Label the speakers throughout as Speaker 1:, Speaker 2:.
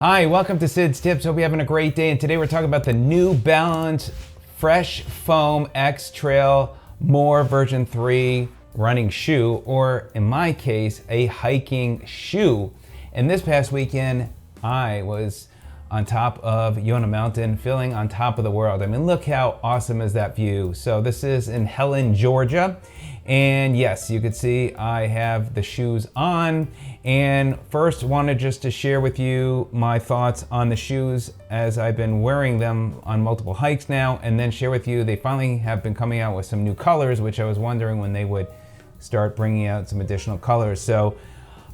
Speaker 1: Hi, welcome to Sid's Tips. Hope you're having a great day. And today we're talking about the New Balance Fresh Foam X Trail More version 3 running shoe, or in my case, a hiking shoe. And this past weekend, I was on top of Yonah Mountain, feeling on top of the world. I mean, look how awesome is that view. So this is in Helen, Georgia. And yes, you can see I have the shoes on. And first wanted just to share with you my thoughts on the shoes as I've been wearing them on multiple hikes now, and then share with you they finally have been coming out with some new colors, which I was wondering when they would start bringing out some additional colors. So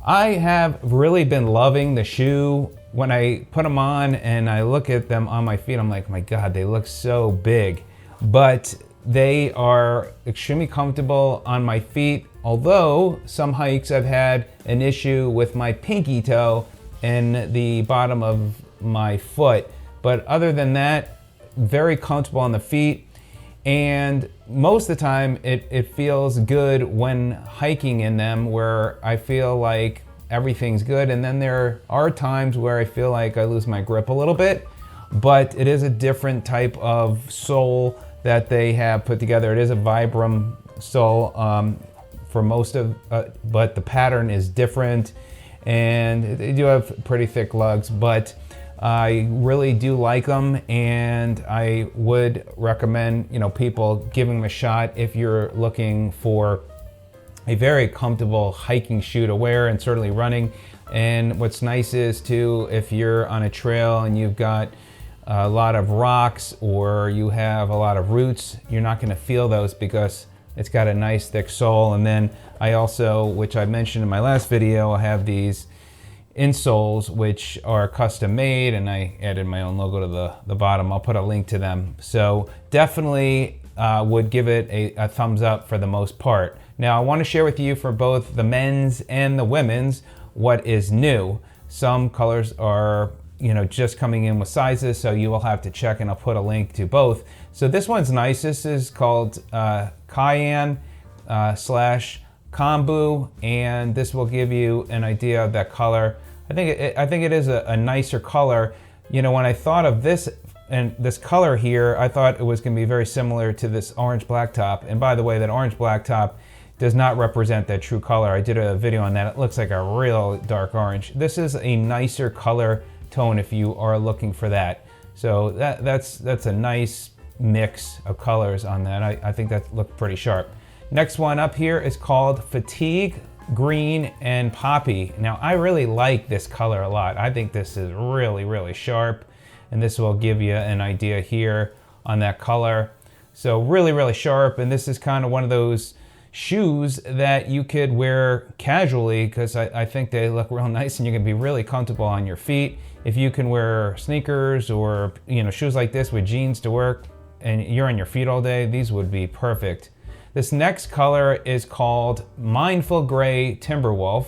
Speaker 1: I have really been loving the shoe. When I put them on and I look at them on my feet, I'm like, my God, they look so big. But they are extremely comfortable on my feet, although some hikes I've had an issue with my pinky toe and the bottom of my foot. But other than that, very comfortable on the feet. And most of the time it feels good when hiking in them, where I feel like everything's good. And then there are times where I feel like I lose my grip a little bit, but it is a different type of sole that they have put together. It is a Vibram sole for most of, but the pattern is different, and they do have pretty thick lugs, but I really do like them, and I would recommend, people giving them a shot if you're looking for a very comfortable hiking shoe to wear, and certainly running. And what's nice is too, if you're on a trail and you've got a lot of rocks or you have a lot of roots, you're not going to feel those because it's got a nice thick sole. And then I also, which I mentioned in my last video, I have these insoles which are custom made, and I added my own logo to the bottom. I'll put a link to them. So definitely would give it a thumbs up for the most part. Now I want to share with you for both the men's and the women's what is new. Some colors are just coming in with sizes, so you will have to check, and I'll put a link to both. So this one's nice. This is called Cayenne slash Kombu, and this will give you an idea of that color. I think it is a nicer color. When I thought of this and this color here, I thought it was going to be very similar to this orange blacktop. And by the way, that orange blacktop does not represent that true color. I did a video on that. It looks like a real dark orange. This is a nicer color tone if you are looking for that. So that's a nice mix of colors on that. I think that looked pretty sharp. Next one up here is called Fatigue Green and Poppy. Now I really like this color a lot. I think this is really, really sharp, and this will give you an idea here on that color. So really, really sharp, and this is kind of one of those shoes that you could wear casually, because I think they look real nice and you can be really comfortable on your feet. If you can wear sneakers or shoes like this with jeans to work and you're on your feet all day, these would be perfect. This next color is called Mindful Gray Timberwolf.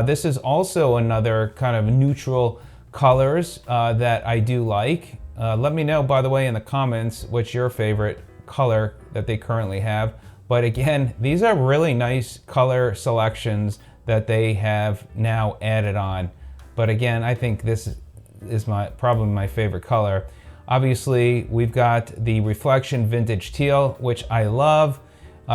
Speaker 1: This is also another kind of neutral colors that I do like. Let me know, by the way, in the comments what's your favorite color that they currently have. But again, these are really nice color selections that they have now added on. But again, I think this is probably my favorite color. Obviously, we've got the Reflection Vintage Teal, which I love.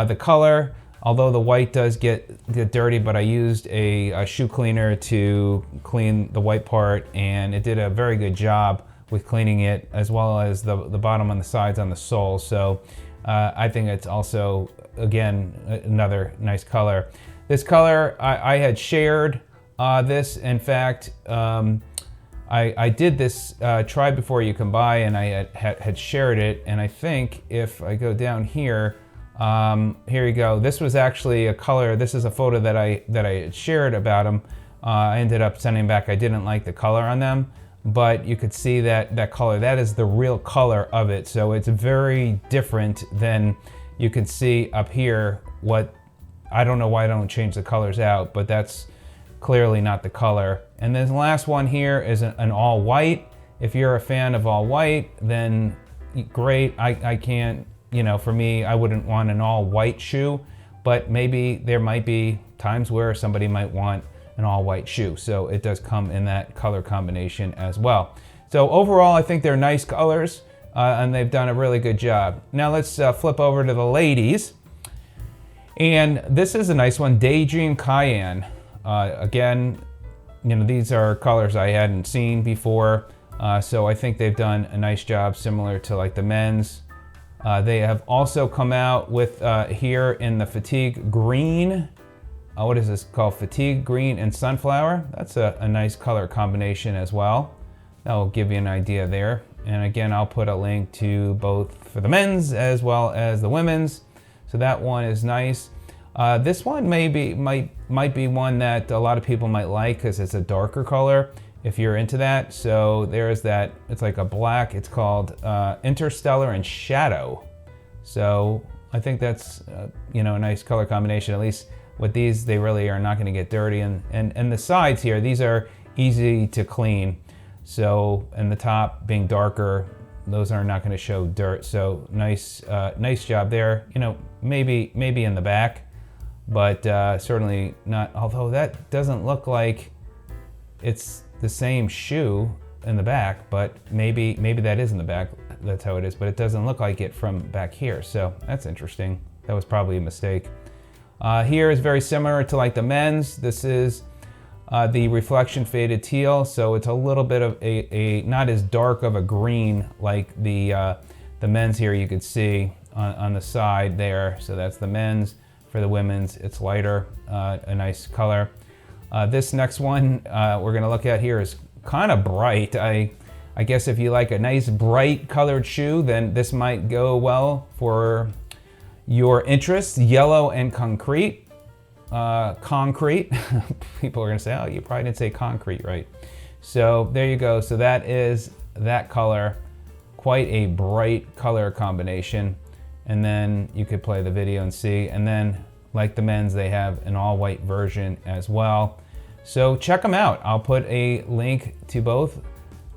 Speaker 1: The color, although the white does get dirty, but I used a shoe cleaner to clean the white part, and it did a very good job with cleaning it, as well as the bottom and the sides on the sole. So I think it's also, again, another nice color. This color, I had shared this. In fact, I did this try before you can buy, and I had shared it. And I think if I go down here, here you go. This was actually a color. This is a photo that I had shared about them. I ended up sending back. I didn't like the color on them, but you could see that color. That is the real color of it. So it's very different than you can see up here. I don't know why I don't change the colors out, but that's clearly not the color. And then the last one here is an all white. If you're a fan of all white, then great. I can't, for me, I wouldn't want an all white shoe, but maybe there might be times where somebody might want an all white shoe. So it does come in that color combination as well. So overall, I think they're nice colors and they've done a really good job. Now let's flip over to the ladies. And this is a nice one, Daydream Cayenne. Again, you know, these are colors I hadn't seen before. So I think they've done a nice job, similar to like the men's. They have also come out with here in the Fatigue Green. What is this called? Fatigue Green and Sunflower. That's a nice color combination as well. That will give you an idea there. And again, I'll put a link to both for the men's as well as the women's. So that one is nice. This one might be one that a lot of people might like because it's a darker color if you're into that. So there's that, it's like a black, it's called Interstellar and Shadow. So I think that's you know, a nice color combination. At least with these, they really are not going to get dirty. And the sides here, these are easy to clean. So, and the top being darker, those are not going to show dirt. So nice, nice job there. You know, maybe in the back, but certainly not. Although that doesn't look like it's the same shoe in the back, but maybe that is in the back. That's how it is, but it doesn't look like it from back here. So that's interesting. That was probably a mistake. Here is very similar to like the men's. This is the Reflection Faded Teal, so it's a little bit of a not as dark of a green like the men's here. You could see on the side there. So that's the men's. For the women's, it's lighter, a nice color. This next one we're gonna look at here is kind of bright. I guess if you like a nice bright colored shoe, then this might go well for your interests. Yellow and Concrete. Concrete. People are gonna say, oh, you probably didn't say concrete right. So there you go. So that is that color. Quite a bright color combination. And then you could play the video and see. And then like the men's, they have an all white version as well. So check them out. I'll put a link to both.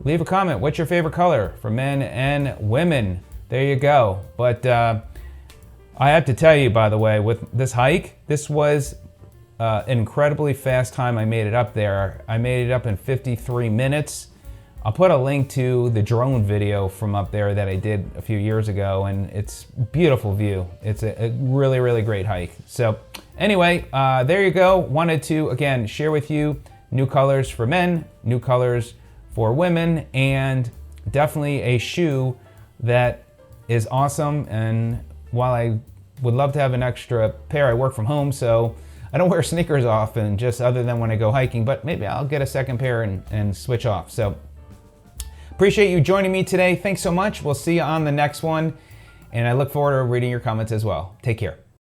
Speaker 1: Leave a comment. What's your favorite color for men and women? There you go. But I have to tell you, by the way, with this hike, this was an incredibly fast time I made it up there. I made it up in 53 minutes. I'll put a link to the drone video from up there that I did a few years ago, and it's a beautiful view. It's a really, really great hike. So anyway, there you go. Wanted to, again, share with you new colors for men, new colors for women, and definitely a shoe that is awesome. And while I would love to have an extra pair, I work from home, so I don't wear sneakers often, just other than when I go hiking, but maybe I'll get a second pair and switch off. So appreciate you joining me today. Thanks so much. We'll see you on the next one. And I look forward to reading your comments as well. Take care.